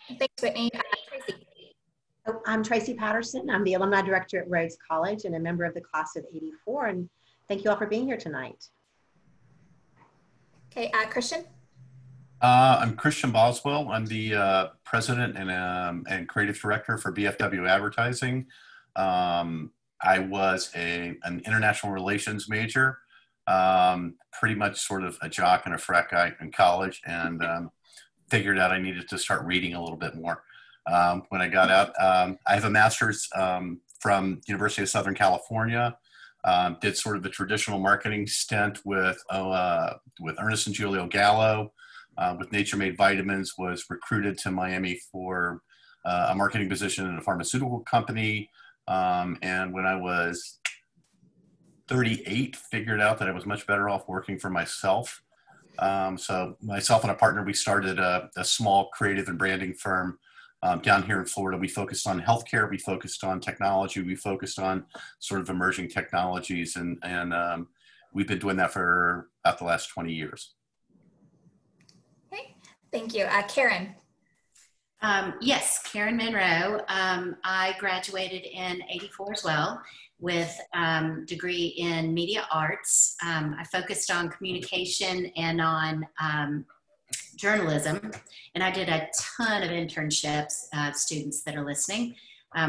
Thanks, Whitney. Tracy. Oh, I'm Tracy Patterson. I'm the Alumni Director at Rhodes College and a member of the class of '84. And thank you all for being here tonight. Okay, Christian. I'm Christian Boswell. I'm the president and creative director for BFW Advertising. I was an international relations major, pretty much sort of a jock and a frat guy in college, and figured out I needed to start reading a little bit more. When I got out, I have a master's from University of Southern California. Did sort of the traditional marketing stint with Ernest and Julio Gallo. With Nature Made Vitamins, was recruited to Miami for a marketing position in a pharmaceutical company. And when I was 38, figured out that I was much better off working for myself. So myself and a partner, we started a small creative and branding firm down here in Florida. We focused on healthcare, we focused on technology, we focused on sort of emerging technologies, and we've been doing that for about the last 20 years. Okay, thank you. Karen. Yes, Karen Monroe. I graduated in '84 as well with degree in media arts. I focused on communication and on journalism, and I did a ton of internships, students that are listening.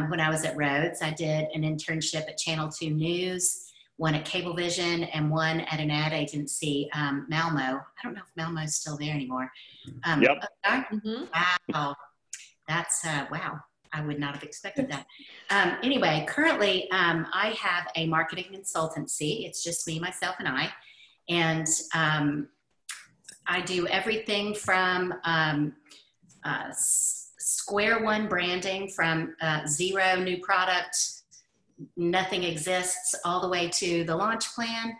When I was at Rhodes, I did an internship at Channel 2 News, one at Cablevision, and one at an ad agency, Malmo. I don't know if Malmo's still there anymore. Yep. Wow. That's, wow. I would not have expected that. Anyway, currently, I have a marketing consultancy. It's just me, myself, and I. And I do everything from square one branding, from zero new product, nothing exists, all the way to the launch plan,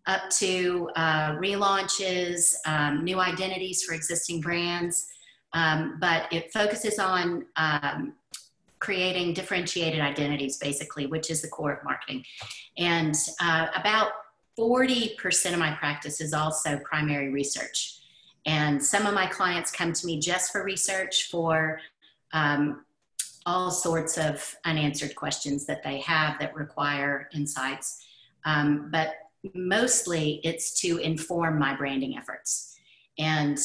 up to relaunches, new identities for existing brands. But it focuses on creating differentiated identities, basically, which is the core of marketing. And about 40% of my practice is also primary research. And some of my clients come to me just for research, for all sorts of unanswered questions that they have that require insights. But mostly it's to inform my branding efforts. And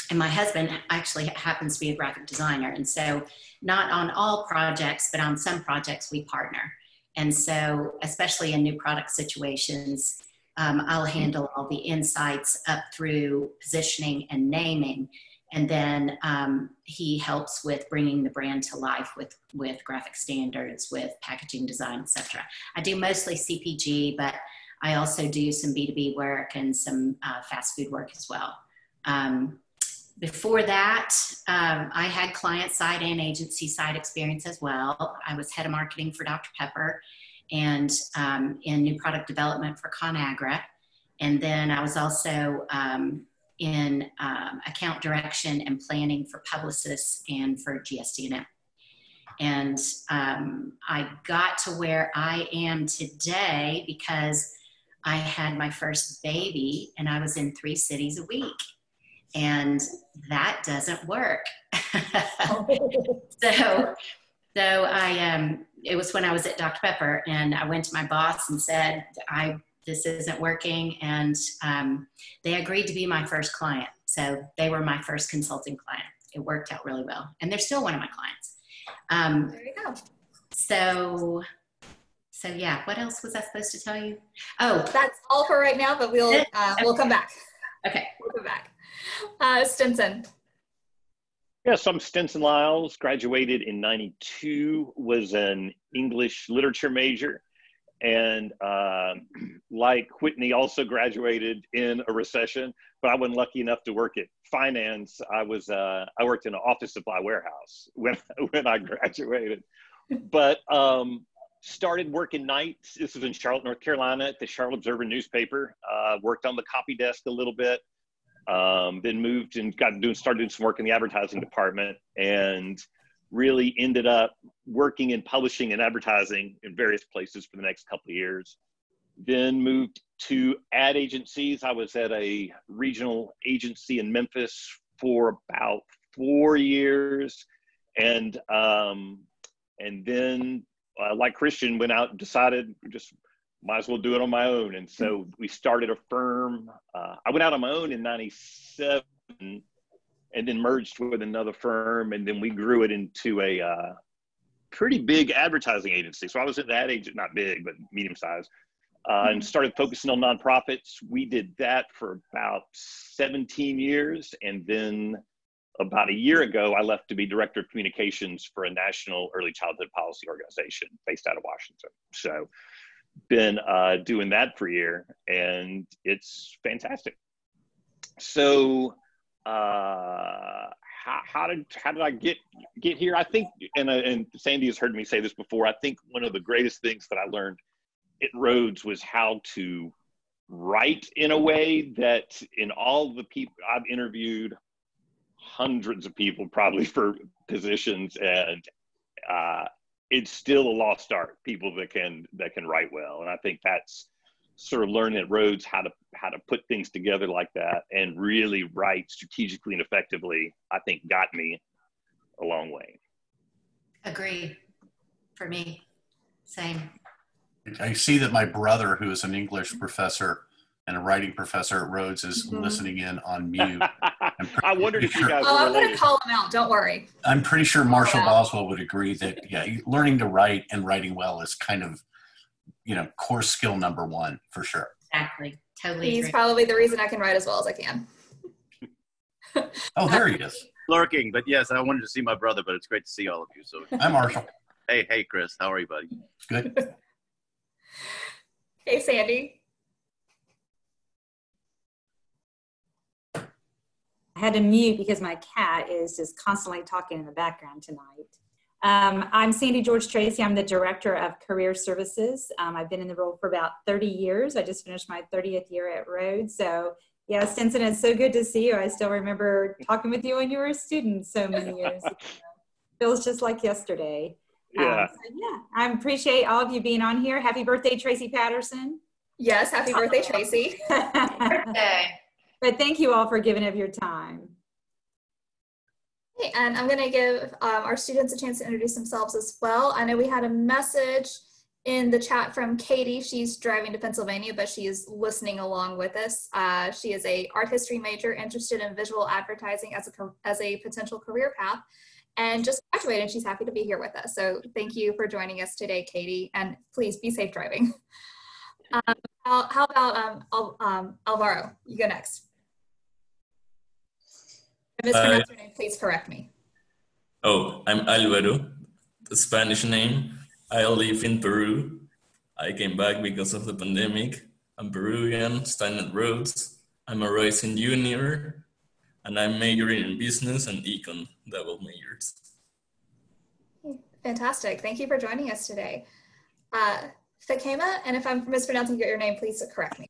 and my husband actually happens to be a graphic designer. And so not on all projects, but on some projects we partner. And so, especially in new product situations, I'll handle all the insights up through positioning and naming. And then he helps with bringing the brand to life with graphic standards, with packaging design, etc. I do mostly CPG, but I also do some B2B work and some fast food work as well. Before that, I had client side and agency side experience as well. I was head of marketing for Dr. Pepper and in new product development for ConAgra. And then I was also in account direction and planning for Publicis and for GSD&M. And I got to where I am today because I had my first baby and I was in 3 cities a week. And that doesn't work. So it was when I was at Dr. Pepper, and I went to my boss and said, this isn't working. And they agreed to be my first client. So they were my first consulting client. It worked out really well. And they're still one of my clients. There you go. So yeah, what else was I supposed to tell you? Oh, that's all for right now, but we'll come back. Okay. We'll come back. Stinson. Yes, I'm Stinson Lyles, graduated in '92, was an English literature major, and like Whitney, also graduated in a recession, but I wasn't lucky enough to work at finance. I worked in an office supply warehouse when I graduated, but started working nights. This was in Charlotte, North Carolina, at the Charlotte Observer newspaper. Worked on the copy desk a little bit. Then moved and started doing some work in the advertising department, and really ended up working in publishing and advertising in various places for the next couple of years. Then moved to ad agencies. I was at a regional agency in Memphis for about 4 years, and then like Christian, went out and decided just might as well do it on my own. And so we started a firm. I went out on my own in 97 and then merged with another firm. And then we grew it into a pretty big advertising agency. So I was at that age, not big, but medium sized, and started focusing on nonprofits. We did that for about 17 years. And then about a year ago, I left to be director of communications for a national early childhood policy organization based out of Washington. So been doing that for a year, and it's fantastic. So how did I get here? I think, and Sandy has heard me say this before, I think one of the greatest things that I learned at Rhodes was how to write in a way that, in all the people I've interviewed, hundreds of people probably for positions, and it's still a lost art, people that can write well. And I think that's sort of learning at Rhodes how to put things together like that and really write strategically and effectively, I think got me a long way. Agree. For me, same. I see that my brother, who is an English professor and a writing professor at Rhodes, is listening in on mute. I wondered if you guys were I'm going related. to call him out. Don't worry. I'm pretty sure Marshall Boswell would agree that, yeah, learning to write and writing well is kind of, core skill number one for sure. Exactly. Totally He's agree. probably the reason I can write as well as I can. Oh, there he is. Lurking, but yes, I wanted to see my brother, but it's great to see all of you. So, Hi, Marshall. hey, Chris, how are you, buddy? Good. Hey, Sandy. I had to mute because my cat is just constantly talking in the background tonight. I'm Sandy George Tracy. I'm the Director of Career Services. I've been in the role for about 30 years. I just finished my 30th year at Rhodes. So yeah, Stinson, it's so good to see you. I still remember talking with you when you were a student so many years ago. Feels just like yesterday. Yeah. I appreciate all of you being on here. Happy birthday, Tracy Patterson. Yes, happy birthday, Tracy. Okay. But thank you all for giving up your time. Okay, and I'm going to give our students a chance to introduce themselves as well. I know we had a message in the chat from Katie. She's driving to Pennsylvania, but she is listening along with us. She is a art history major interested in visual advertising as a potential career path, and just graduated. She's happy to be here with us. So thank you for joining us today, Katie, and please be safe driving. How about Alvaro? You go next. If I mispronounce your name, please correct me. Oh, I'm Alvaro, the Spanish name. I live in Peru. I came back because of the pandemic. I'm Peruvian, studying at Rhodes. I'm a rising junior, and I'm majoring in business and econ, double majors. Fantastic. Thank you for joining us today. Fakema, and if I'm mispronouncing your name, please correct me.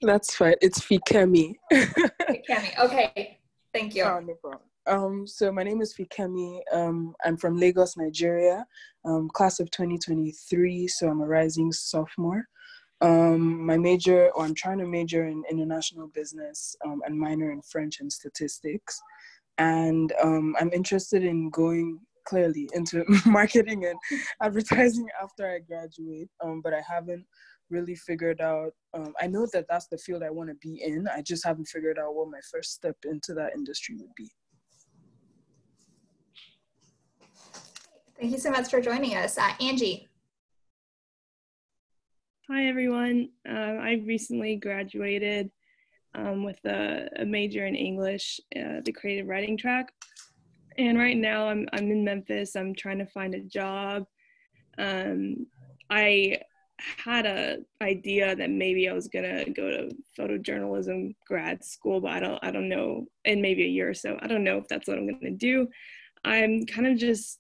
That's fine. It's Fikemi. Fakemi. Okay. Thank you. Oh, no problem. So my name is Fikemi. I'm from Lagos, Nigeria, class of 2023. So I'm a rising sophomore. My major, or I'm trying to major in international business and minor in French and statistics. And I'm interested in going clearly into marketing and advertising after I graduate, but I haven't really figured out, I know that that's the field I want to be in. I just haven't figured out what my first step into that industry would be. Thank you so much for joining us. Angie. Hi, everyone. I recently graduated with a major in English, the creative writing track. And right now I'm in Memphis. I'm trying to find a job. I had an idea that maybe I was gonna go to photojournalism grad school, but I don't know, in maybe a year or so. I don't know if that's what I'm gonna do. I'm kind of just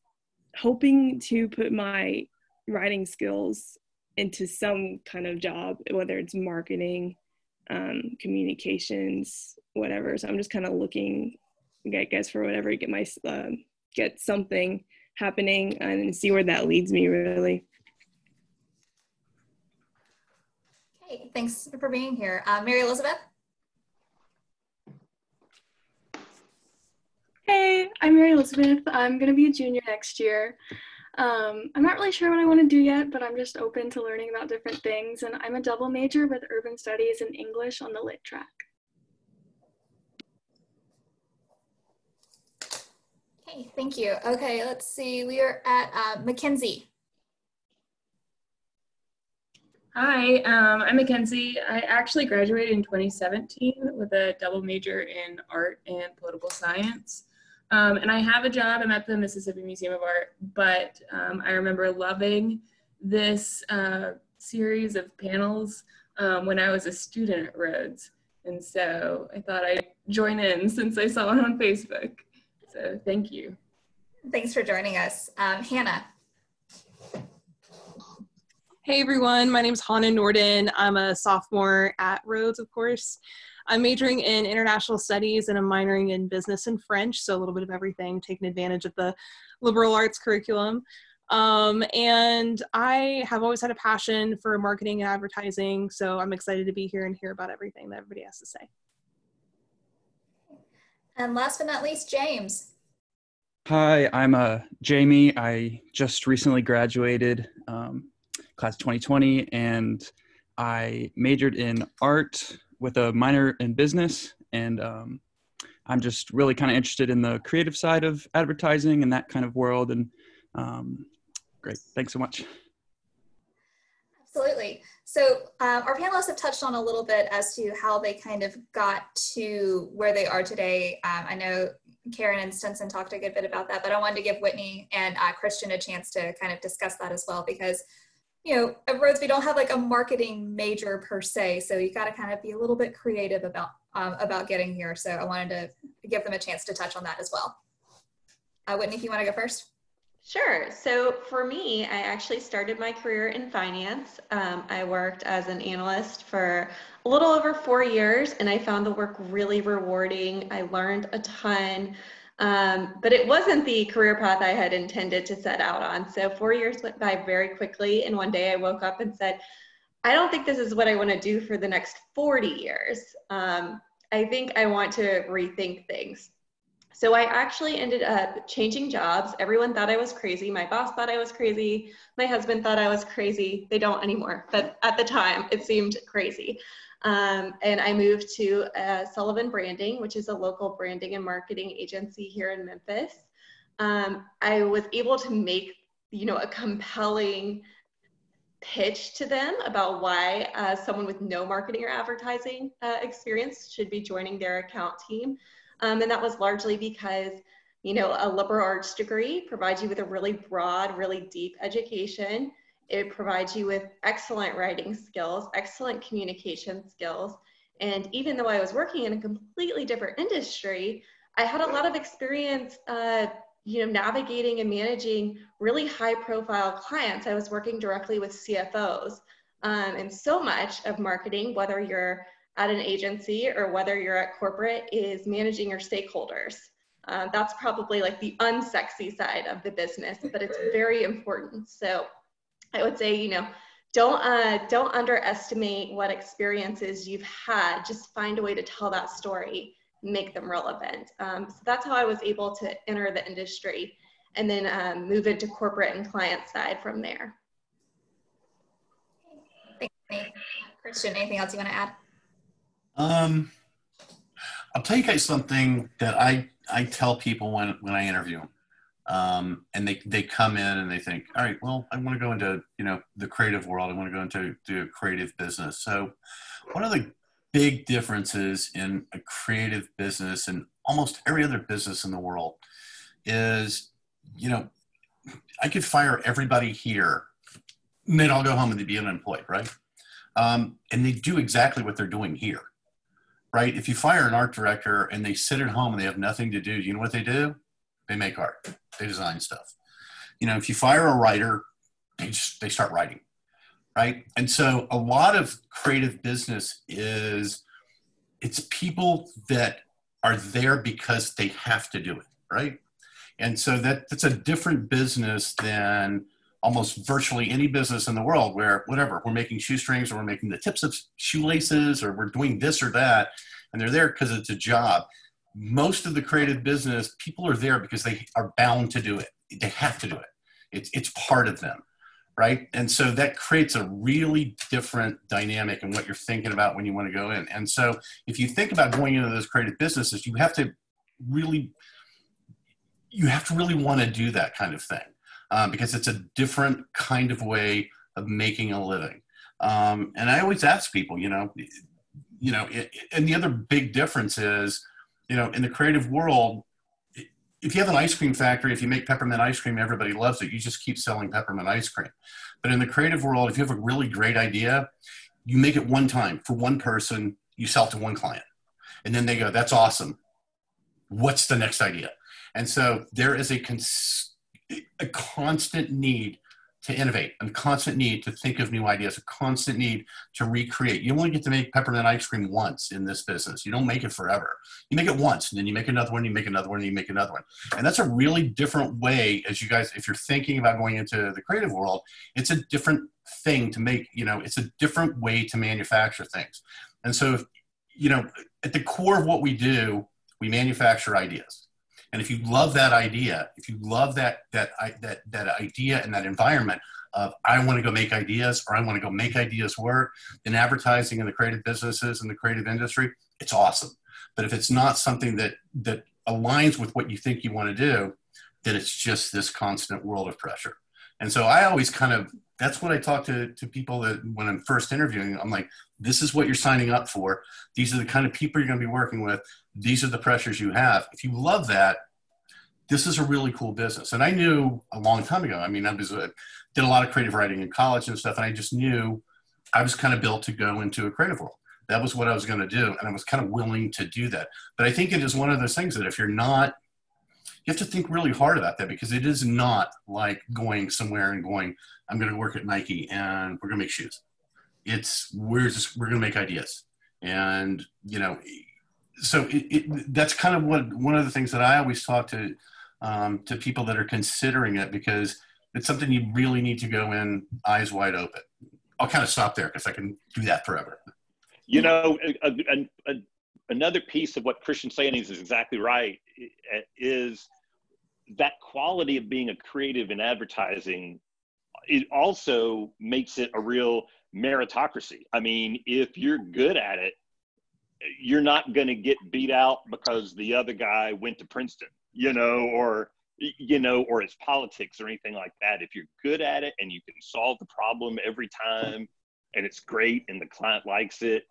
hoping to put my writing skills into some kind of job, whether it's marketing, communications, whatever. So I'm just kind of looking, I guess, for whatever, get something happening and see where that leads me, really. Okay, thanks for being here. Mary Elizabeth? Hey, Elizabeth. I'm going to be a junior next year. I'm not really sure what I want to do yet, but I'm just open to learning about different things. And I'm a double major with urban studies and English on the lit track. Okay, thank you. Okay, let's see. We are at Mackenzie. Hi, I'm Mackenzie. I actually graduated in 2017 with a double major in art and political science. And I have a job. I'm at the Mississippi Museum of Art, but I remember loving this series of panels when I was a student at Rhodes. And so I thought I'd join in since I saw it on Facebook. So thank you. Thanks for joining us. Hannah. Hey everyone, my name is Hannah Norden. I'm a sophomore at Rhodes, of course. I'm majoring in international studies and I'm minoring in business and French, so a little bit of everything, taking advantage of the liberal arts curriculum. And I have always had a passion for marketing and advertising, so I'm excited to be here and hear about everything that everybody has to say. And last but not least, James. Hi, I'm Jamie. I just recently graduated, class of 2020, and I majored in art with a minor in business, and I'm just really kind of interested in the creative side of advertising and that kind of world, and great. Thanks so much. Absolutely. So our panelists have touched on a little bit as to how they kind of got to where they are today. I know Karen and Stinson talked a good bit about that, but I wanted to give Whitney and Christian a chance to kind of discuss that as well, because you know, at Rhodes, we don't have like a marketing major per se, so you got to kind of be a little bit creative about getting here. So I wanted to give them a chance to touch on that as well. Whitney, if you want to go first. Sure. So for me, I actually started my career in finance. I worked as an analyst for a little over 4 years, and I found the work really rewarding. I learned a ton. But it wasn't the career path I had intended to set out on. So 4 years went by very quickly. And one day I woke up and said, I don't think this is what I want to do for the next 40 years. I think I want to rethink things. So I actually ended up changing jobs. Everyone thought I was crazy. My boss thought I was crazy. My husband thought I was crazy. They don't anymore, but at the time it seemed crazy. And I moved to Sullivan Branding, which is a local branding and marketing agency here in Memphis. I was able to make, a compelling pitch to them about why someone with no marketing or advertising experience should be joining their account team. And that was largely because, a liberal arts degree provides you with a really broad, really deep education. It provides you with excellent writing skills, excellent communication skills. And even though I was working in a completely different industry, I had a lot of experience, navigating and managing really high profile clients. I was working directly with CFOs. And so much of marketing, whether you're at an agency or whether you're at corporate, is managing your stakeholders. That's probably like the unsexy side of the business, but it's very important. So I would say, don't underestimate what experiences you've had. Just find a way to tell that story, make them relevant. So that's how I was able to enter the industry and then move into corporate and client side from there. Thanks. Christian, anything else you want to add? I'll tell you guys something that I tell people when I interview them. And they come in and they think, all right, well, I want to go into, the creative world. I want to go into a creative business. So one of the big differences in a creative business and almost every other business in the world is, I could fire everybody here and they'd all go home and they'd be unemployed, right? And they do exactly what they're doing here, right? If you fire an art director and they sit at home and they have nothing to do, you know what they do? They make art. They design stuff. If you fire a writer, they start writing, right? And so a lot of creative business it's people that are there because they have to do it, right? And so that's a different business than almost virtually any business in the world where whatever, we're making shoestrings or we're making the tips of shoelaces or we're doing this or that, and they're there because it's a job. most of the creative business, people are there because they are bound to do it. They have to do it. It's part of them, right? And so that creates a really different dynamic in what you're thinking about when you want to go in. And so if you think about going into those creative businesses, you have to really want to do that kind of thing, because it's a different kind of way of making a living. And I always ask people, and the other big difference is, in the creative world, if you have an ice cream factory, if you make peppermint ice cream, everybody loves it. You just keep selling peppermint ice cream. But in the creative world, if you have a really great idea, you make it one time for one person, you sell it to one client. And then they go, that's awesome. What's the next idea? And so there is a constant need to innovate, a constant need to think of new ideas, a constant need to recreate. You only get to make peppermint ice cream once in this business. You don't make it forever. You make it once, and then you make another one, you make another one, and you make another one. And that's a really different way, as you guys, if you're thinking about going into the creative world, it's a different thing to make, it's a different way to manufacture things. And so, at the core of what we do, we manufacture ideas. And if you love that idea, if you love that idea and that environment of, I want to go make ideas, or I want to go make ideas work, then advertising in the creative businesses and the creative industry, it's awesome. But if it's not something that aligns with what you think you want to do, then it's just this constant world of pressure. And so I always that's what I talk to people that when I'm first interviewing, I'm like, this is what you're signing up for. These are the kind of people you're going to be working with. These are the pressures you have. If you love that, this is a really cool business. And I knew a long time ago, I did a lot of creative writing in college and stuff. And I just knew I was kind of built to go into a creative world. That was what I was going to do. And I was kind of willing to do that. But I think it is one of those things that if you're not, you have to think really hard about that, because it is not like going somewhere and going, I'm going to work at Nike and we're going to make shoes. We're going to make ideas. And, so that's kind of one of the things that I always talk to people that are considering it, because it's something you really need to go in eyes wide open. I'll kind of stop there because I can do that forever. Another piece of what Christian's saying is exactly right, is that quality of being a creative in advertising. It also makes it a real meritocracy. I mean, if you're good at it, you're not going to get beat out because the other guy went to Princeton, or it's politics or anything like that. If you're good at it and you can solve the problem every time and it's great and the client likes it,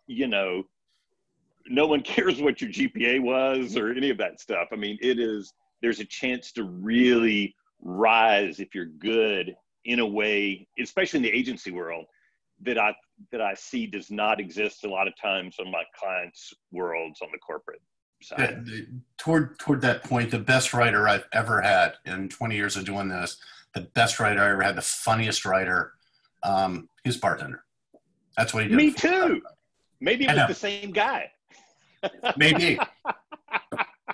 no one cares what your GPA was or any of that stuff. I mean, there's a chance to really rise if you're good in a way, especially in the agency world, that I see does not exist a lot of times on my clients' worlds on the corporate side. Toward that point, the best writer I've ever had in 20 years of doing this, the best writer I ever had, the funniest writer, is bartender. That's what he did. Me too. Maybe it was the same guy. Maybe.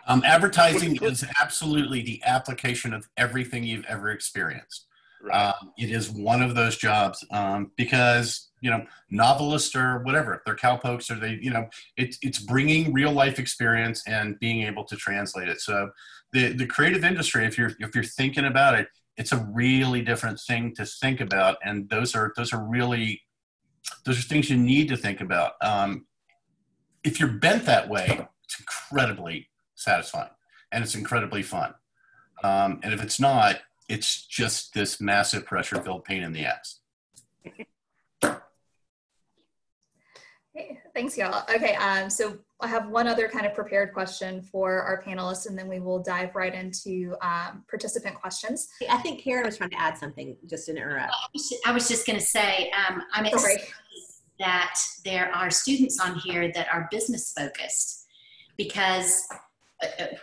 Advertising is absolutely the application of everything you've ever experienced. Right. It is one of those jobs because, novelists or whatever, they're cowpokes, or they, it's bringing real life experience and being able to translate it. So the creative industry, if you're thinking about it, it's a really different thing to think about. And those are things you need to think about. If you're bent that way, it's incredibly satisfying and it's incredibly fun. And if it's not, it's just this massive pressure-filled pain in the ass. Okay, thanks, y'all. Okay, so I have one other kind of prepared question for our panelists, and then we will dive right into participant questions. I think Karen was trying to add something, just to interrupt. I was just going to say, I'm excited that there are students on here that are business focused, because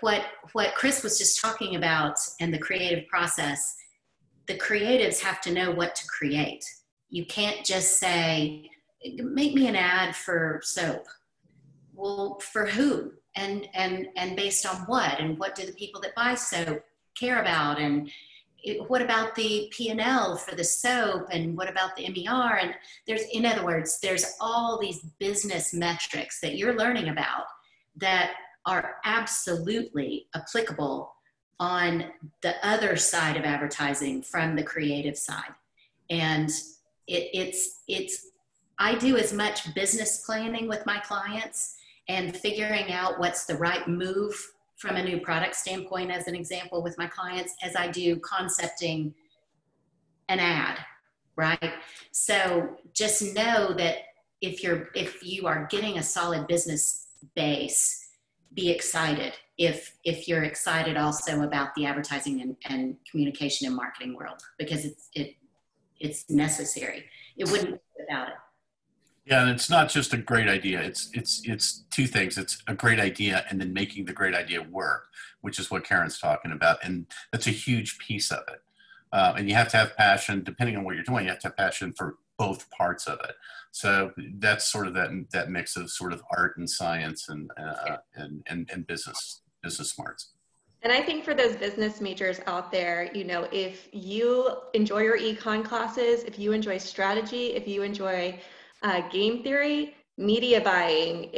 what Chris was just talking about in the creative process, the creatives have to know what to create. You can't just say, make me an ad for soap. Well, for who? And based on what? And what do the people that buy soap care about? And what about the P&L for the soap? And what about the MER? And in other words, there's all these business metrics that you're learning about that are absolutely applicable on the other side of advertising from the creative side. And I do as much business planning with my clients and figuring out what's the right move from a new product standpoint, as an example, with my clients, as I do concepting an ad, right? So just know that if you are getting a solid business base, be excited. If you're excited also about the advertising and communication and marketing world, because it's necessary. It wouldn't be without it. Yeah, and it's not just a great idea. It's two things. It's a great idea and then making the great idea work, which is what Karen's talking about. And that's a huge piece of it. And you have to have passion, depending on what you're doing, you have to have passion for both parts of it. So that's sort of that mix of sort of art and science and business smarts. And I think for those business majors out there, you know, if you enjoy your econ classes, if you enjoy strategy, if you enjoy game theory, media buying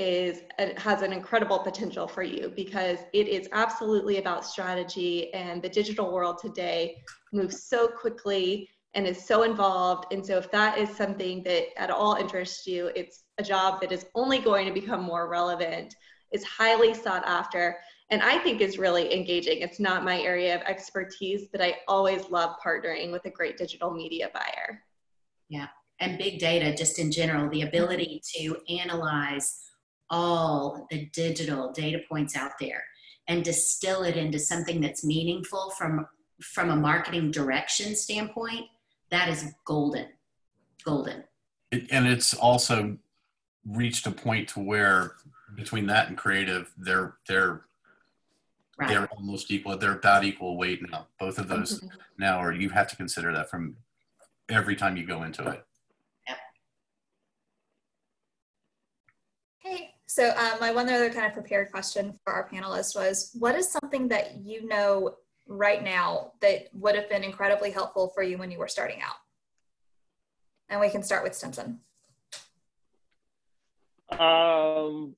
has an incredible potential for you, because it is absolutely about strategy, and the digital world today moves so quickly and is so involved. And so if that is something that at all interests you, it's a job that is only going to become more relevant, is highly sought after, and I think is really engaging. It's not my area of expertise, but I always love partnering with a great digital media buyer. Yeah. And big data, just in general, the ability to analyze all the digital data points out there and distill it into something that's meaningful from a marketing direction standpoint, that is golden. And it's also reached a point to where between that and creative, they're almost equal. They're about equal weight now. Both of those now, or you have to consider that from every time you go into it. Okay, so my one other kind of prepared question for our panelists was, what is something that you know right now that would have been incredibly helpful for you when you were starting out? And we can start with Stinson.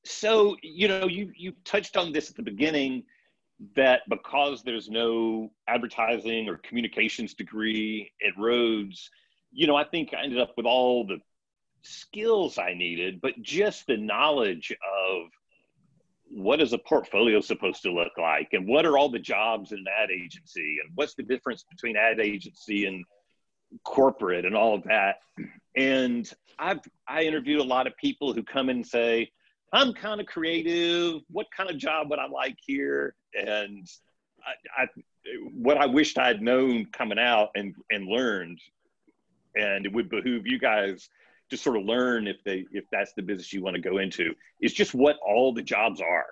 So, you know, you touched on this at the beginning, that because there's no advertising or communications degree at Rhodes, you know, I think I ended up with all the skills I needed, but just the knowledge of what is a portfolio supposed to look like, and what are all the jobs in an ad agency, and what's the difference between ad agency and corporate and all of that. And I interviewed a lot of people who come in and say, I'm kind of creative. What kind of job would I like here? And what I wished I'd known coming out and learned, and it would behoove you guys to sort of learn if that's the business you want to go into, is just what all the jobs are,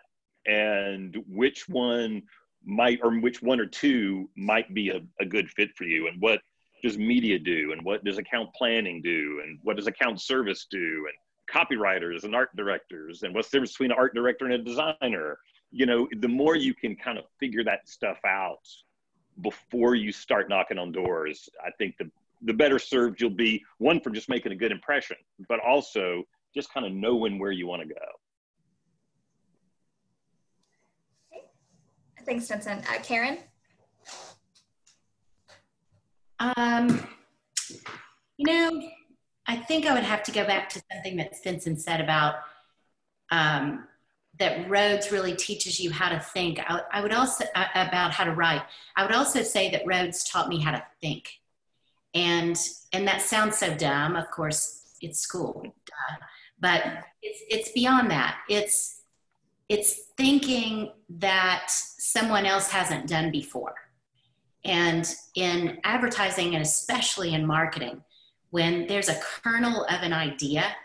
and which one or two might be a good fit for you, and what does media do, and what does account planning do, and what does account service do, and copywriters and art directors, and what's the difference between an art director and a designer. You know, the more you can kind of figure that stuff out before you start knocking on doors, I think the better served you'll be, one, for just making a good impression, but also just kind of knowing where you want to go. Thanks, Stinson. Karen? You know, I think I would have to go back to something that Stinson said about that Rhodes really teaches you how to think. I would also, about how to write. I would also say that Rhodes taught me how to think. And that sounds so dumb. Of course, it's school, but it's beyond that. It's thinking that someone else hasn't done before. And in advertising, and especially in marketing, when there's a kernel of an idea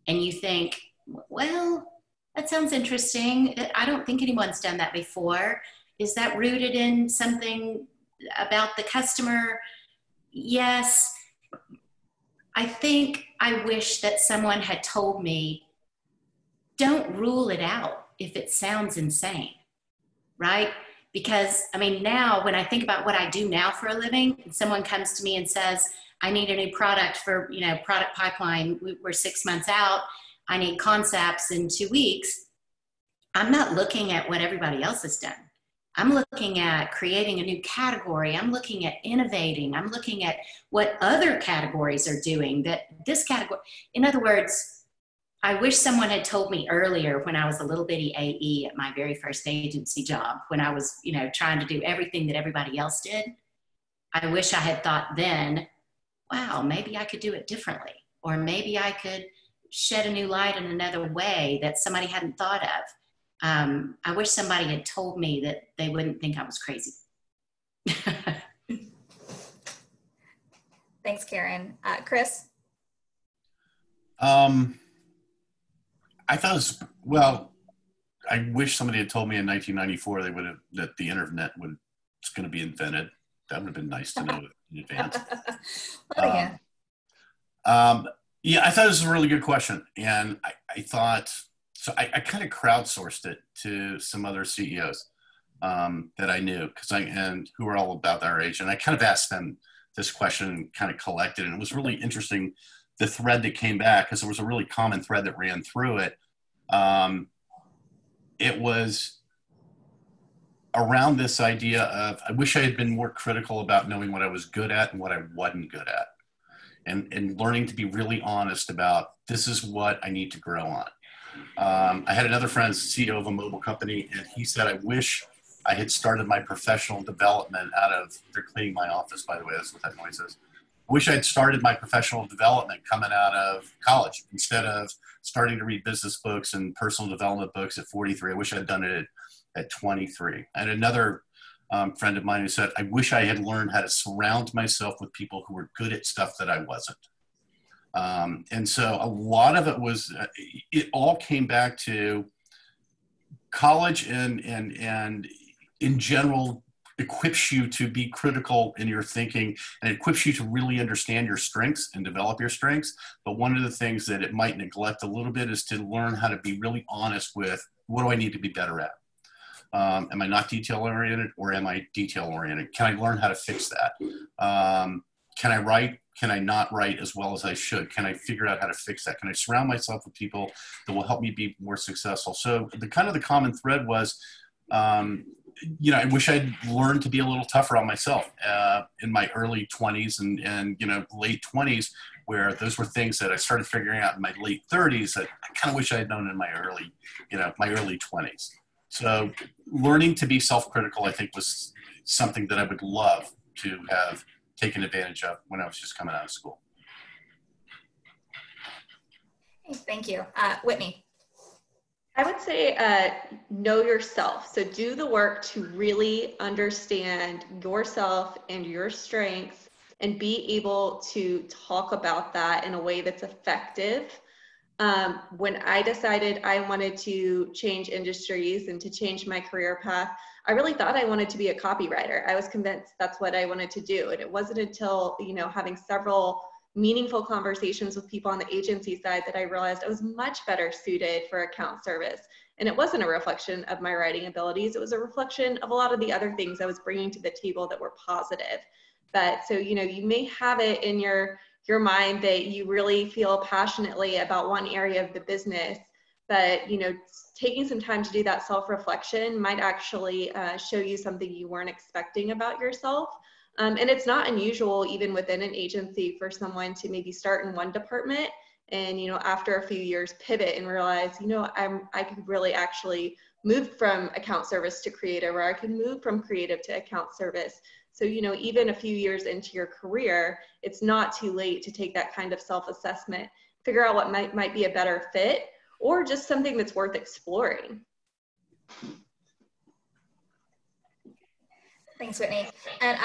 and you think, well, that sounds interesting. I don't think anyone's done that before. Is that rooted in something about the customer? Yes. I think I wish that someone had told me, don't rule it out if it sounds insane, right? Because, I mean, now when I think about what I do now for a living, and someone comes to me and says, I need a new product for, you know, product pipeline. We're 6 months out. I need concepts in 2 weeks. I'm not looking at what everybody else has done. I'm looking at creating a new category. I'm looking at innovating. I'm looking at what other categories are doing that this category, in other words, I wish someone had told me earlier when I was a little bitty AE at my very first agency job, when I was, trying to do everything that everybody else did. I wish I had thought then, wow, maybe I could do it differently, or maybe I could shed a new light in another way that somebody hadn't thought of. I wish somebody had told me that they wouldn't think I was crazy. Thanks, Karen. Chris? I thought it was, well, I wish somebody had told me in 1994 that the internet was going to be invented. That would have been nice to know in advance. Yeah, I thought it was a really good question. And I thought, so I kind of crowdsourced it to some other CEOs that I knew, and who were all about our age. And I kind of asked them this question and kind of collected. And it was really interesting, the thread that came back, because there was a really common thread that ran through it. It was around this idea of, I wish I had been more critical about knowing what I was good at and what I wasn't good at. And learning to be really honest about, this is what I need to grow on. I had another friend, CEO of a mobile company, and he said, I wish I had started my professional development they're cleaning my office, by the way, that's what that noise is. I wish I had started my professional development coming out of college instead of starting to read business books and personal development books at 43. I wish I had done it at 23. And another friend of mine who said, I wish I had learned how to surround myself with people who were good at stuff that I wasn't. And so a lot of it was, it all came back to college and in general equips you to be critical in your thinking, and equips you to really understand your strengths and develop your strengths. But one of the things that it might neglect a little bit is to learn how to be really honest with, what do I need to be better at? Am I not detail oriented, or am I detail oriented? Can I learn how to fix that? Can I write? Can I not write as well as I should? Can I figure out how to fix that? Can I surround myself with people that will help me be more successful? So the common thread was, I wish I'd learned to be a little tougher on myself in my early 20s and late 20s, where those were things that I started figuring out in my late 30s that I kind of wish I had known in my early 20s. So learning to be self-critical, I think, was something that I would love to have taken advantage of when I was just coming out of school. Thank you. Whitney? I would say know yourself. So do the work to really understand yourself and your strengths, and be able to talk about that in a way that's effective. When I decided I wanted to change industries and to change my career path, I really thought I wanted to be a copywriter. I was convinced that's what I wanted to do. And it wasn't until, having several meaningful conversations with people on the agency side that I realized I was much better suited for account service. And it wasn't a reflection of my writing abilities. It was a reflection of a lot of the other things I was bringing to the table that were positive. But so, you may have it in your mind that you really feel passionately about one area of the business, but, taking some time to do that self-reflection might actually show you something you weren't expecting about yourself. And it's not unusual, even within an agency, for someone to maybe start in one department and, after a few years pivot and realize, I could really actually move from account service to creative, or I could move from creative to account service. So, even a few years into your career, it's not too late to take that kind of self-assessment, figure out what might be a better fit, or just something that's worth exploring. Thanks, Whitney. And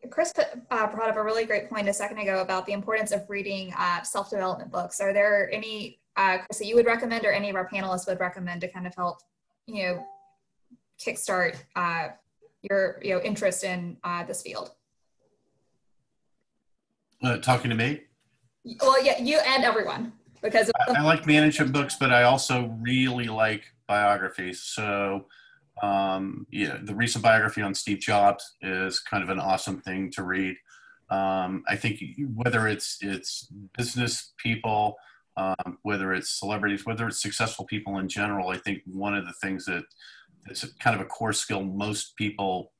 Chris brought up a really great point a second ago about the importance of reading self-development books. Are there any, Chris, that you would recommend, or any of our panelists would recommend, to kind of help, kickstart your interest in this field? Talking to me? Well, yeah, you and everyone. Because I like management books, but I also really like biographies. So, the recent biography on Steve Jobs is kind of an awesome thing to read. I think whether it's business people whether it's celebrities, whether it's successful people in general. I think one of the things that it's kind of a core skill most people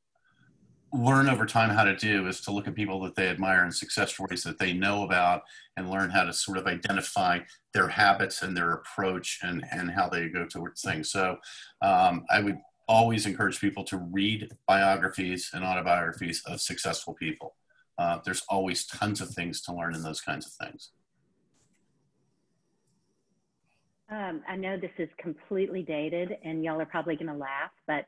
learn over time how to do is to look at people that they admire and success stories that they know about and learn how to sort of identify their habits and their approach and how they go towards things. So I would always encourage people to read biographies and autobiographies of successful people. There's always tons of things to learn in those kinds of things. I know this is completely dated and y'all are probably going to laugh, but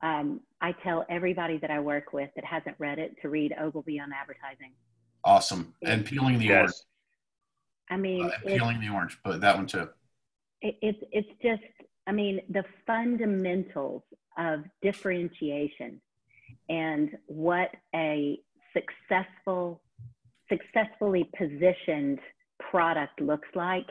I tell everybody that I work with that hasn't read it to read Ogilvy on Advertising. Awesome. And Peeling the Orange. I mean, Peeling the Orange, but that one too. It's just, I mean, the fundamentals of differentiation and what a successfully positioned product looks like.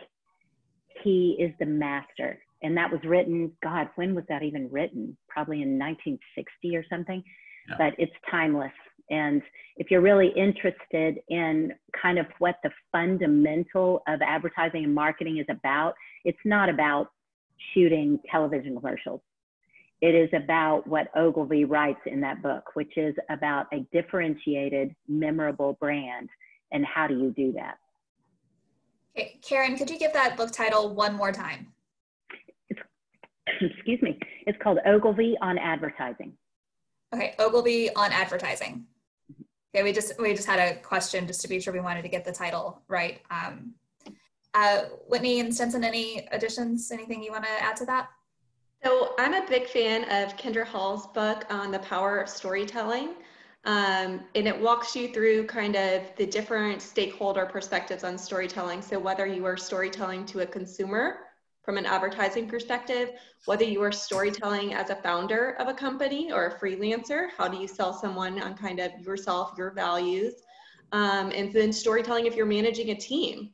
He is the master. And that was written, God, when was that even written? Probably in 1960 or something, yeah. But it's timeless. And if you're really interested in kind of what the fundamental of advertising and marketing is about, it's not about shooting television commercials. It is about what Ogilvy writes in that book, which is about a differentiated, memorable brand. And how do you do that? Okay, Karen, could you give that book title one more time? Excuse me. It's called Ogilvy on Advertising. Okay, Ogilvy on Advertising. Okay, we just had a question just to be sure we wanted to get the title right. Whitney and Stinson, any additions? Anything you want to add to that? So I'm a big fan of Kendra Hall's book on the power of storytelling. And it walks you through kind of the different stakeholder perspectives on storytelling. So whether you are storytelling to a consumer from an advertising perspective, whether you are storytelling as a founder of a company or a freelancer, how do you sell someone on kind of yourself, your values, and then storytelling if you're managing a team,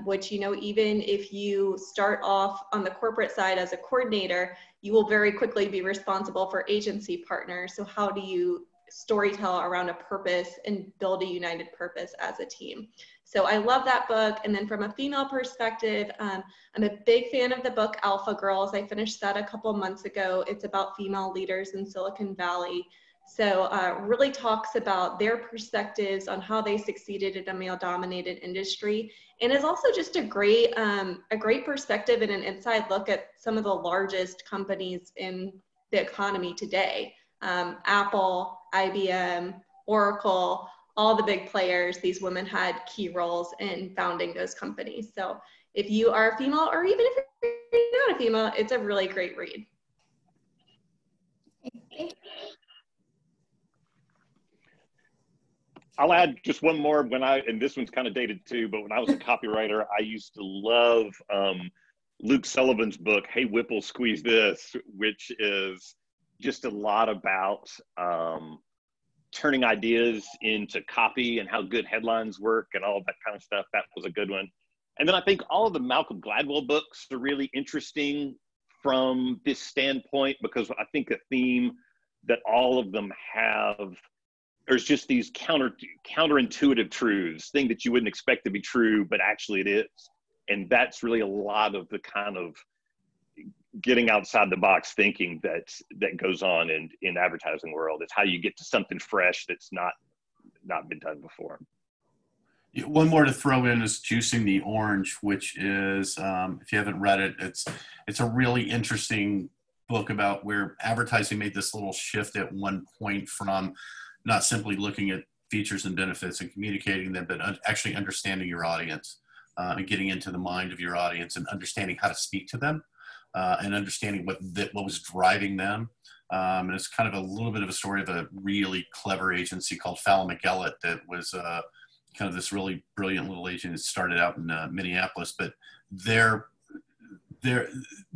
which, you know, even if you start off on the corporate side as a coordinator, you will very quickly be responsible for agency partners. So how do you storytell around a purpose and build a united purpose as a team? So I love that book. And then from a female perspective, I'm a big fan of the book Alpha Girls. I finished that a couple months ago. It's about female leaders in Silicon Valley. So really talks about their perspectives on how they succeeded in a male-dominated industry, and is also just a great perspective and an inside look at some of the largest companies in the economy today. Apple, IBM, Oracle, all the big players, these women had key roles in founding those companies. So if you are a female, or even if you're not a female, it's a really great read. I'll add just one more. And this one's kind of dated too, but when I was a copywriter, I used to love Luke Sullivan's book, Hey Whipple, Squeeze This, which is just a lot about turning ideas into copy and how good headlines work and all that kind of stuff. That was a good one. And then I think all of the Malcolm Gladwell books are really interesting from this standpoint, because I think a theme that all of them have, there's just these counterintuitive truths, thing that you wouldn't expect to be true, but actually it is. And that's really a lot of the kind of getting outside the box thinking that goes on in advertising world. It's how you get to something fresh that's not been done before. One more to throw in is Juicing the Orange, which is, if you haven't read it, it's a really interesting book about where advertising made this little shift at one point from not simply looking at features and benefits and communicating them, but actually understanding your audience and getting into the mind of your audience and understanding how to speak to them. And understanding what was driving them. And it's kind of a little bit of a story of a really clever agency called Fallon McGillett that was kind of this really brilliant little agency that started out in Minneapolis. But the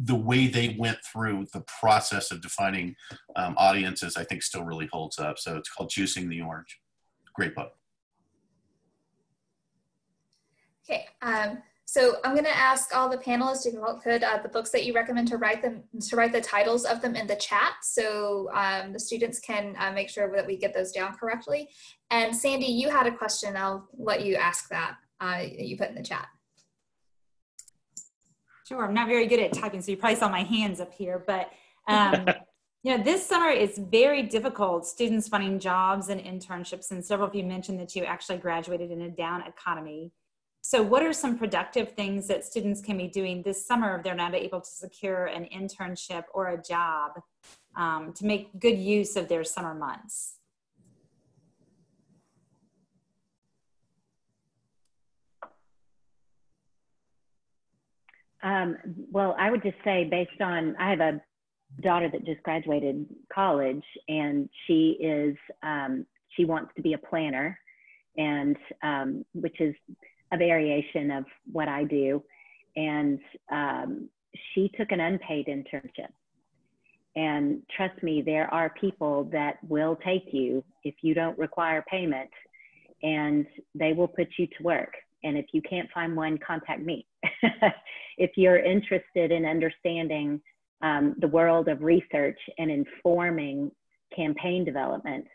way they went through the process of defining audiences, I think still really holds up. So it's called Juicing the Orange. Great book. Okay. So I'm going to ask all the panelists, if you could, the books that you recommend to write the titles of them in the chat, so the students can make sure that we get those down correctly. And Sandy, you had a question. I'll let you ask that you put in the chat. Sure, I'm not very good at typing, so you probably saw my hands up here, but this summer it's very difficult, students finding jobs and internships, and several of you mentioned that you actually graduated in a down economy. So what are some productive things that students can be doing this summer if they're not able to secure an internship or a job to make good use of their summer months? Well, I would just say based on, I have a daughter that just graduated college, and she is, she wants to be a planner, and which is a variation of what I do. And she took an unpaid internship. And trust me, there are people that will take you if you don't require payment, and they will put you to work. And if you can't find one, contact me. If you're interested in understanding the world of research and informing campaign development,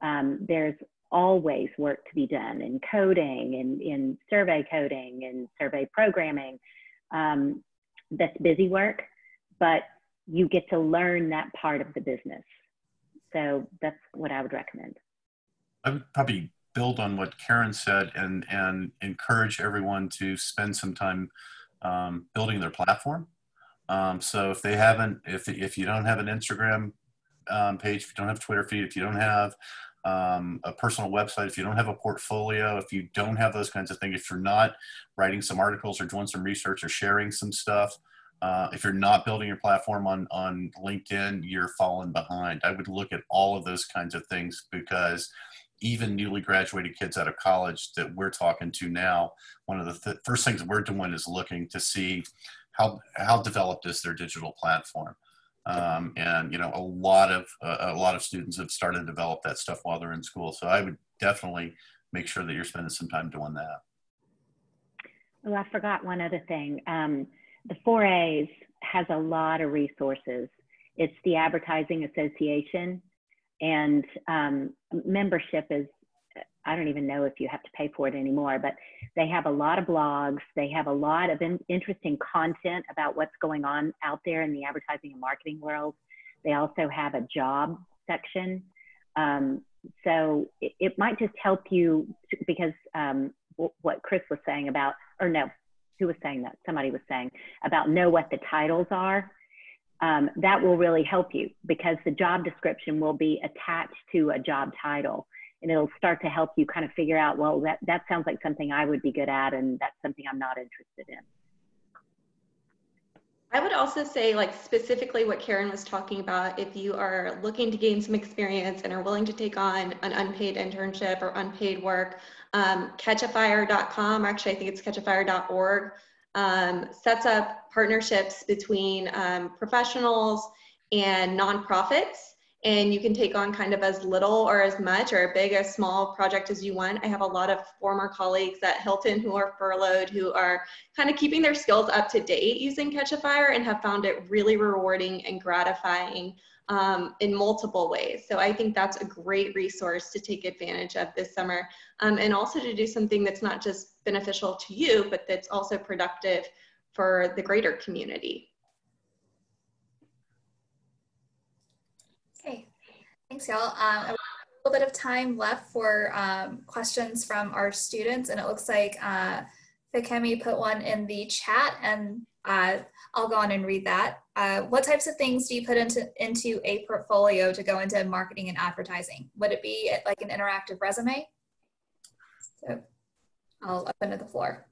there's always work to be done in coding and in survey coding and survey programming. That's busy work, but you get to learn that part of the business. So that's what I would recommend. I would probably build on what Karen said and encourage everyone to spend some time building their platform. So if they haven't, if you don't have an Instagram page, if you don't have a Twitter feed, if you don't have a personal website, if you don't have a portfolio, if you don't have those kinds of things, if you're not writing some articles or doing some research or sharing some stuff, if you're not building your platform on LinkedIn, you're falling behind. I would look at all of those kinds of things, because even newly graduated kids out of college that we're talking to now, one of the first things we're doing is looking to see how developed is their digital platform. And a lot of students have started to develop that stuff while they're in school. So I would definitely make sure that you're spending some time doing that. Oh, I forgot one other thing. The 4As has a lot of resources. It's the Advertising Association, and membership is, I don't even know if you have to pay for it anymore, but they have a lot of blogs. They have a lot of interesting content about what's going on out there in the advertising and marketing world. They also have a job section. So it might just help you, because what Chris was saying about, or no, who was saying that? Somebody was saying about know what the titles are. That will really help you, because the job description will be attached to a job title, and it'll start to help you kind of figure out, well, that sounds like something I would be good at, and that's something I'm not interested in. I would also say, like, specifically what Karen was talking about, if you are looking to gain some experience and are willing to take on an unpaid internship or unpaid work, catchafire.com, actually I think it's catchafire.org, sets up partnerships between professionals and nonprofits, and you can take on kind of as little or as much or a big or small project as you want. I have a lot of former colleagues at Hilton who are furloughed, who are kind of keeping their skills up to date using Catchafire, and have found it really rewarding and gratifying in multiple ways. So I think that's a great resource to take advantage of this summer, and also to do something that's not just beneficial to you, but that's also productive for the greater community. Okay, thanks y'all. A little bit of time left for questions from our students, and it looks like Fikemi put one in the chat, and I'll go on and read that. What types of things do you put into a portfolio to go into marketing and advertising? Would it be like an interactive resume? So I'll open to the floor.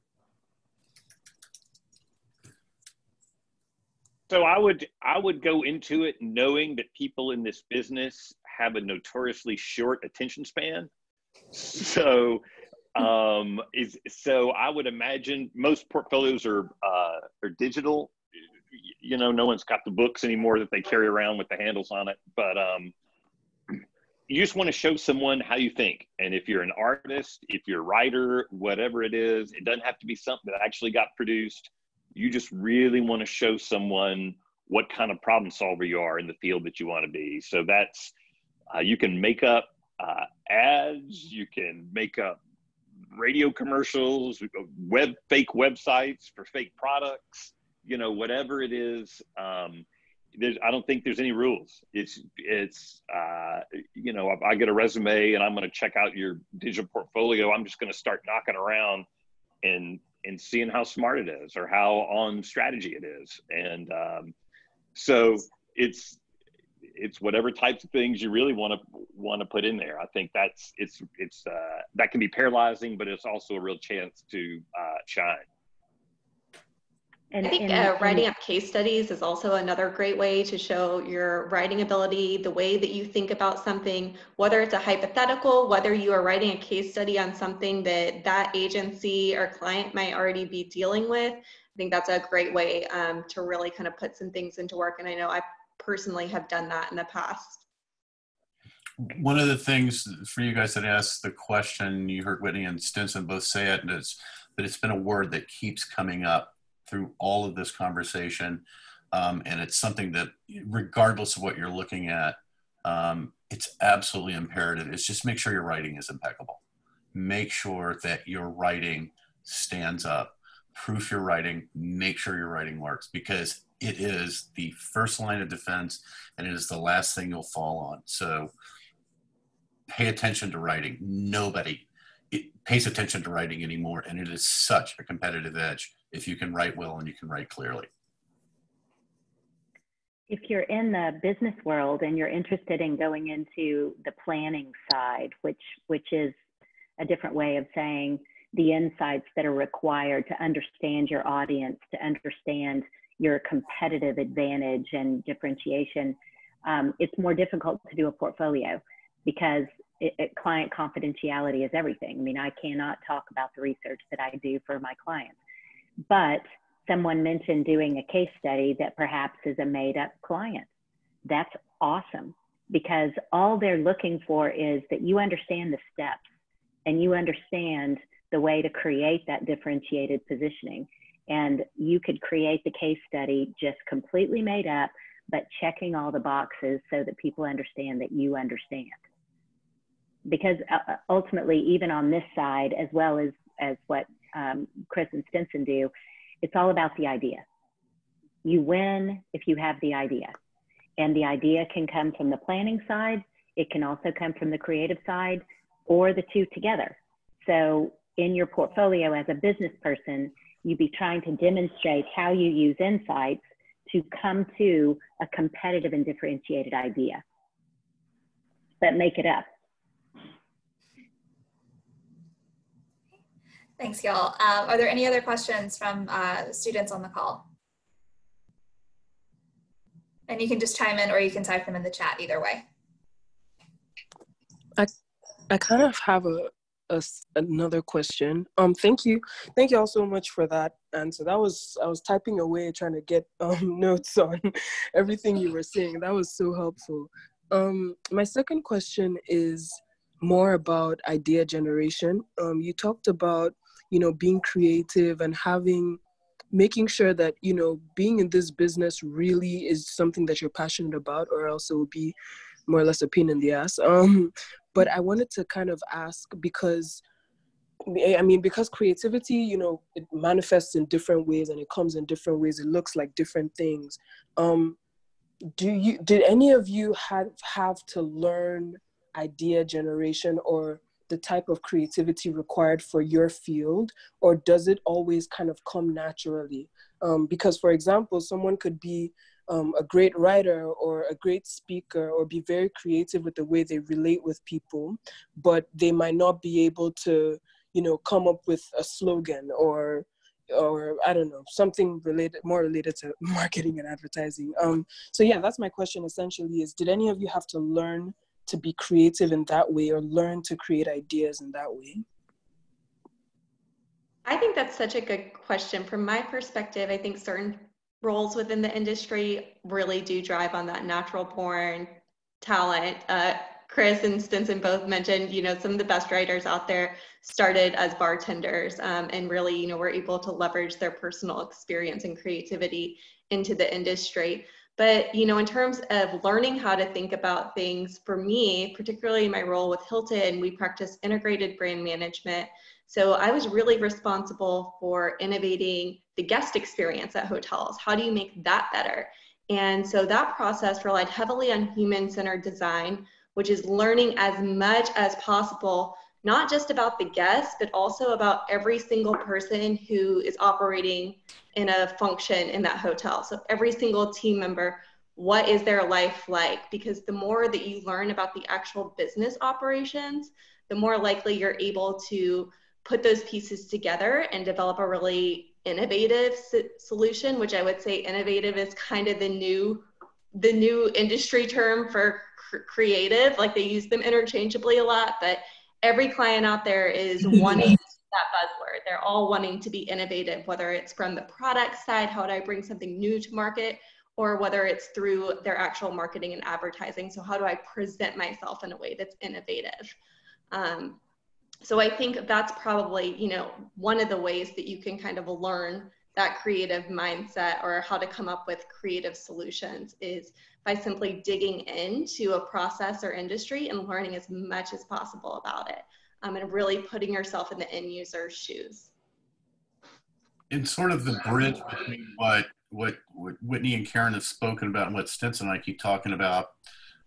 So I would go into it knowing that people in this business have a notoriously short attention span. So so I would imagine most portfolios are digital. No one's got the books anymore that they carry around with the handles on it. But you just want to show someone how you think. And if you're an artist, if you're a writer, whatever it is, it doesn't have to be something that actually got produced. You just really want to show someone what kind of problem solver you are in the field that you want to be. So that's, you can make up ads, you can make up radio commercials, fake websites for fake products. you know, whatever it is, I don't think there's any rules. It's you know, if I get a resume and I'm going to check out your digital portfolio, I'm just going to start knocking around and seeing how smart it is or how on strategy it is. And so it's whatever types of things you really want to put in there. I think that's that can be paralyzing, but it's also a real chance to shine. I think writing up case studies is also another great way to show your writing ability, the way that you think about something, whether it's a hypothetical, whether you are writing a case study on something that that agency or client might already be dealing with. I think that's a great way to really kind of put some things into work. And I know I personally have done that in the past. One of the things for you guys that asked the question, you heard Whitney and Stinson both say it, and it's been a word that keeps coming up through all of this conversation. And it's something that regardless of what you're looking at, it's absolutely imperative. It's just make sure your writing is impeccable. Make sure that your writing stands up. Proof your writing, make sure your writing works, because it is the first line of defense and it is the last thing you'll fall on. So pay attention to writing. Nobody pays attention to writing anymore, and it is such a competitive edge if you can write well and you can write clearly. If you're in the business world and you're interested in going into the planning side, which is a different way of saying the insights that are required to understand your audience, to understand your competitive advantage and differentiation, it's more difficult to do a portfolio because client confidentiality is everything. I mean, I cannot talk about the research that I do for my clients. But someone mentioned doing a case study that perhaps is a made-up client. That's awesome, because all they're looking for is that you understand the steps and you understand the way to create that differentiated positioning. And you could create the case study just completely made up, but checking all the boxes so that people understand that you understand. Because ultimately, even on this side, as well as what Chris and Stinson do, it's all about the idea. You win if you have the idea. And the idea can come from the planning side. It can also come from the creative side, or the two together. So in your portfolio as a business person, you'd be trying to demonstrate how you use insights to come to a competitive and differentiated idea. But make it up. Thanks, y'all. Are there any other questions from students on the call? And you can just chime in or you can type them in the chat, either way. I kind of have another question. Thank you all so much for that answer. I was typing away trying to get notes on everything you were saying. That was so helpful. My second question is more about idea generation. You talked about, being creative and making sure that, being in this business really is something that you're passionate about, or else it will be more or less a pain in the ass. But I wanted to kind of ask, because creativity, it manifests in different ways and it comes in different ways. It looks like different things. Did any of you have to learn idea generation or the type of creativity required for your field, or does it always kind of come naturally? Because, for example, someone could be a great writer or a great speaker or be very creative with the way they relate with people, but they might not be able to, come up with a slogan or I don't know, something more related to marketing and advertising. So yeah, that's my question essentially is, did any of you have to learn to be creative in that way or learn to create ideas in that way? I think that's such a good question. From my perspective, I think certain roles within the industry really do drive on that natural born talent. Chris and Stinson both mentioned, some of the best writers out there started as bartenders and really, were able to leverage their personal experience and creativity into the industry. But, in terms of learning how to think about things, for me, particularly in my role with Hilton, we practice integrated brand management. So I was really responsible for innovating the guest experience at hotels. How do you make that better? And so that process relied heavily on human-centered design, which is learning as much as possible, not just about the guests, but also about every single person who is operating in a function in that hotel. So every single team member, what is their life like? Because the more that you learn about the actual business operations, the more likely you're able to put those pieces together and develop a really innovative solution, which I would say innovative is kind of the new industry term for creative. Like, they use them interchangeably a lot, but every client out there is wanting that buzzword. They're all wanting to be innovative, whether it's from the product side, how do I bring something new to market, or whether it's through their actual marketing and advertising. So how do I present myself in a way that's innovative? So I think that's probably, you know, one of the ways that you can kind of learn that creative mindset or how to come up with creative solutions is by simply digging into a process or industry and learning as much as possible about it, and really putting yourself in the end user's shoes. And sort of the bridge between what Whitney and Karen have spoken about and what Stinson and I keep talking about,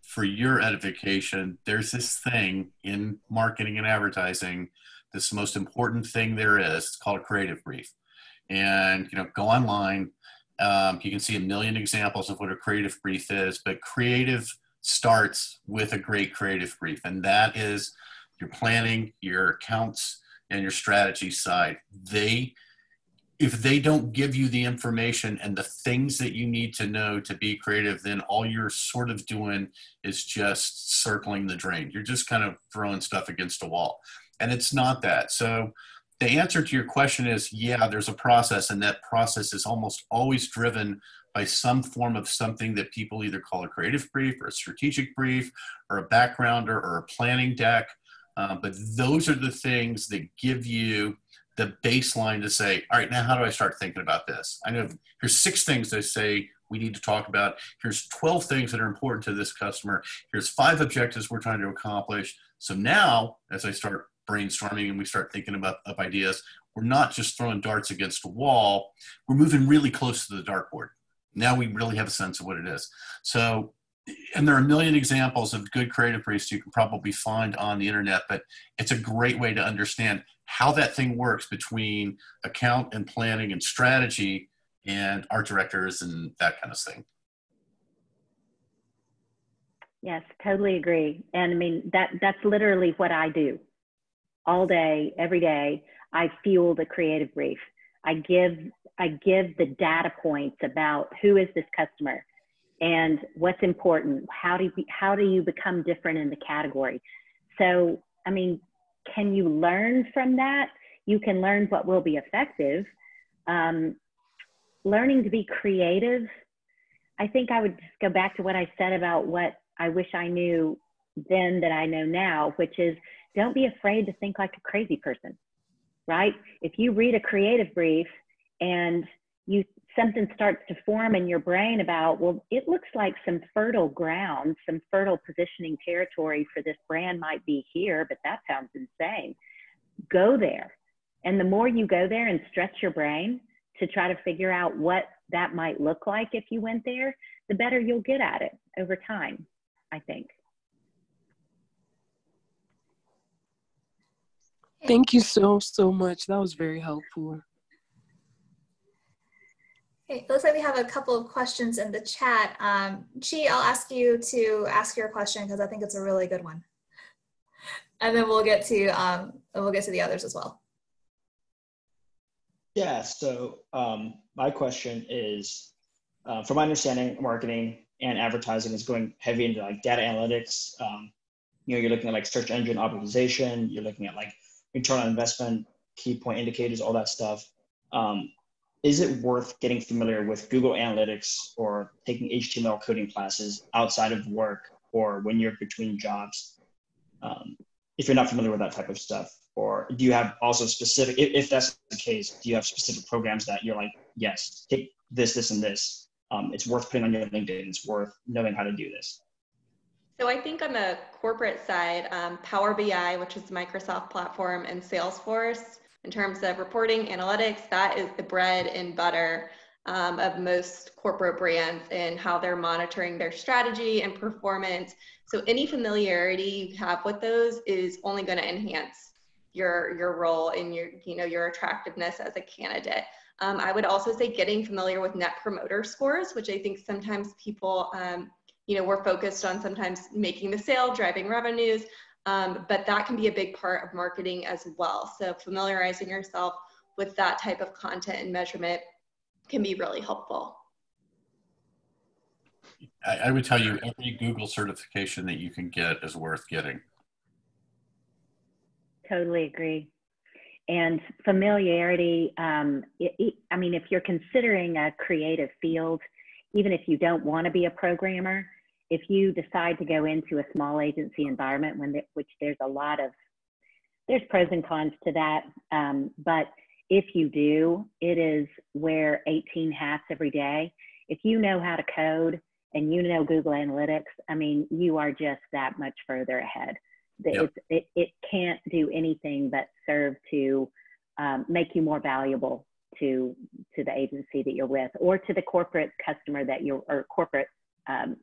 for your edification, there's this thing in marketing and advertising, this is the most important thing there is. It's called a creative brief. And, you know, go online. You can see a million examples of what a creative brief is, but creative starts with a great creative brief. And that is your planning, your accounts, and your strategy side. If they don't give you the information and the things that you need to know to be creative, then all you're sort of doing is just circling the drain. You're just kind of throwing stuff against a wall. And it's not that. So the answer to your question is, yeah, there's a process, and that process is almost always driven by some form of something that people either call a creative brief or a strategic brief or a backgrounder or a planning deck. But those are the things that give you the baseline to say, all right, now how do I start thinking about this? I know here's 6 things they say we need to talk about. Here's 12 things that are important to this customer. Here's 5 objectives we're trying to accomplish. So now, as I start brainstorming and we start thinking about ideas, we're not just throwing darts against a wall. We're moving really close to the dartboard. Now we really have a sense of what it is. So, and there are a million examples of good creative briefs you can probably find on the internet, but it's a great way to understand how that thing works between account and planning and strategy and art directors and that kind of thing. Yes, totally agree. And I mean, that's literally what I do all day, every day. I fuel the creative brief. I give the data points about who is this customer and what's important. How do you become different in the category? So, I mean, can you learn from that? You can learn what will be effective. Learning to be creative, I think I would just go back to what I said about what I wish I knew then that I know now, which is don't be afraid to think like a crazy person, right? If you read a creative brief and something starts to form in your brain about, well, it looks like some fertile ground, some fertile positioning territory for this brand might be here, but that sounds insane. Go there. And the more you go there and stretch your brain to try to figure out what that might look like if you went there, the better you'll get at it over time, I think. Thank you so much. That was very helpful. Okay, it looks like we have a couple of questions in the chat. Chi, I'll ask you to ask your question because I think it's a really good one. And then we'll get to the others as well. Yeah, so my question is, from my understanding, marketing and advertising is going heavy into like data analytics. You know, you're looking at like search engine optimization, you're looking at like return on investment, key point indicators, all that stuff. Is it worth getting familiar with Google Analytics or taking HTML coding classes outside of work or when you're between jobs? If you're not familiar with that type of stuff, or do you have also specific, if that's the case, do you have specific programs that you're like, yes, take this, this, and this. It's worth putting on your LinkedIn. It's worth knowing how to do this. So I think on the corporate side, Power BI, which is the Microsoft platform, and Salesforce, in terms of reporting, analytics, that is the bread and butter of most corporate brands and how they're monitoring their strategy and performance. So any familiarity you have with those is only going to enhance your role and your attractiveness as a candidate. I would also say getting familiar with Net Promoter Scores, which I think sometimes people, we're focused on sometimes making the sale, driving revenues, but that can be a big part of marketing as well. So familiarizing yourself with that type of content and measurement can be really helpful. I would tell you every Google certification that you can get is worth getting. Totally agree. And familiarity, I mean, if you're considering a creative field, even if you don't want to be a programmer, if you decide to go into a small agency environment, which there's pros and cons to that, but if you do, it is wear 18 hats every day. If you know how to code and you know Google Analytics, I mean, you are just that much further ahead. Yep. It can't do anything but serve to make you more valuable to the agency that you're with, or to the corporate customer or corporate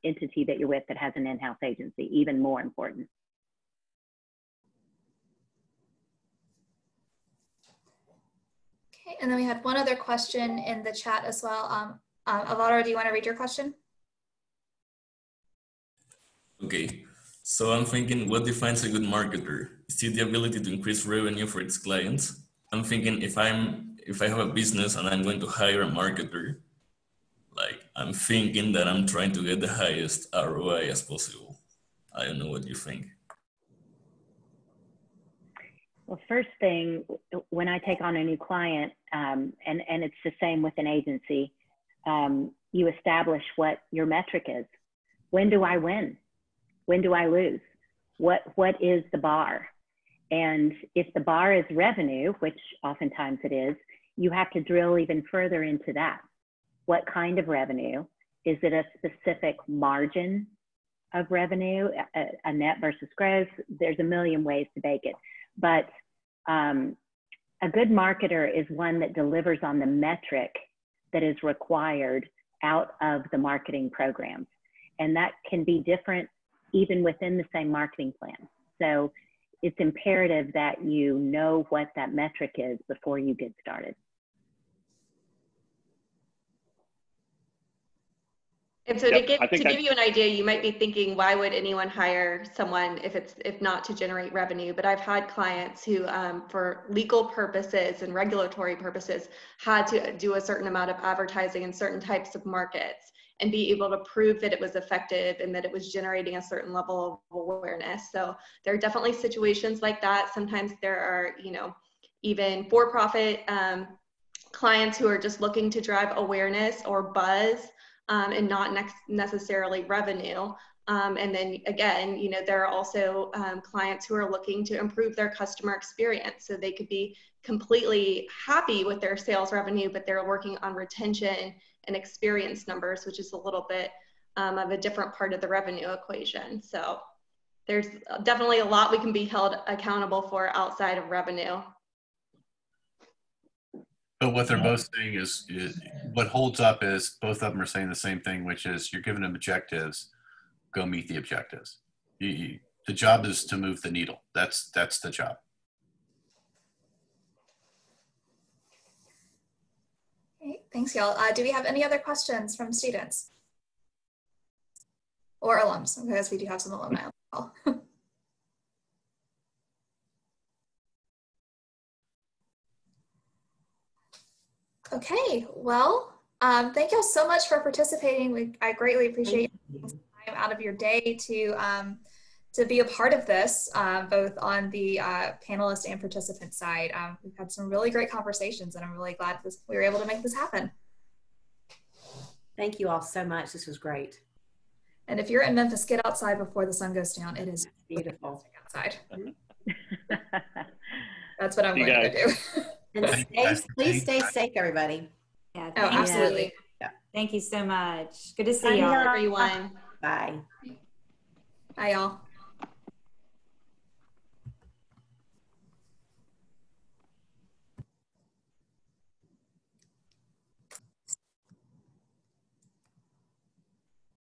entity that you're with that has an in-house agency, even more important. Okay, and then we had one other question in the chat as well. Alvaro, do you want to read your question? Okay, so I'm thinking, what defines a good marketer? Is it the ability to increase revenue for its clients? I'm thinking if I have a business and I'm going to hire a marketer, like I'm thinking that I'm trying to get the highest ROI as possible. I don't know what you think. Well, first thing, when I take on a new client, and it's the same with an agency, you establish what your metric is. When do I win? When do I lose? What is the bar? And if the bar is revenue, which oftentimes it is, you have to drill even further into that. What kind of revenue? Is it a specific margin of revenue, a net versus gross? There's a million ways to bake it. But a good marketer is one that delivers on the metric that is required out of the marketing programs. And that can be different even within the same marketing plan. So it's imperative that you know what that metric is before you get started. And so to give you an idea, you might be thinking, why would anyone hire someone if not to generate revenue? But I've had clients who, for legal purposes and regulatory purposes, had to do a certain amount of advertising in certain types of markets and be able to prove that it was effective and that it was generating a certain level of awareness. So there are definitely situations like that. Sometimes there are, even for-profit clients who are just looking to drive awareness or buzz, and not necessarily revenue. And then again, there are also clients who are looking to improve their customer experience. So they could be completely happy with their sales revenue, but they're working on retention and experience numbers, which is a little bit of a different part of the revenue equation. So there's definitely a lot we can be held accountable for outside of revenue. But what they're both saying is what holds up is both of them are saying the same thing, which is you're giving them objectives, go meet the objectives. The job is to move the needle. That's the job. Okay, thanks y'all. Do we have any other questions from students or alums? Because we do have some alumni as well. Okay, well, thank y'all so much for participating. I greatly appreciate you taking time out of your day to be a part of this, both on the panelist and participant side. We've had some really great conversations, and I'm really glad we were able to make this happen. Thank you all so much. This was great. And if you're in Memphis, get outside before the sun goes down. It is beautiful outside. That's what I'm going to do. And please stay safe, everybody. Yeah, oh, absolutely. Yeah. Thank you so much. Good to see you all. Everyone. Bye. Bye, y'all.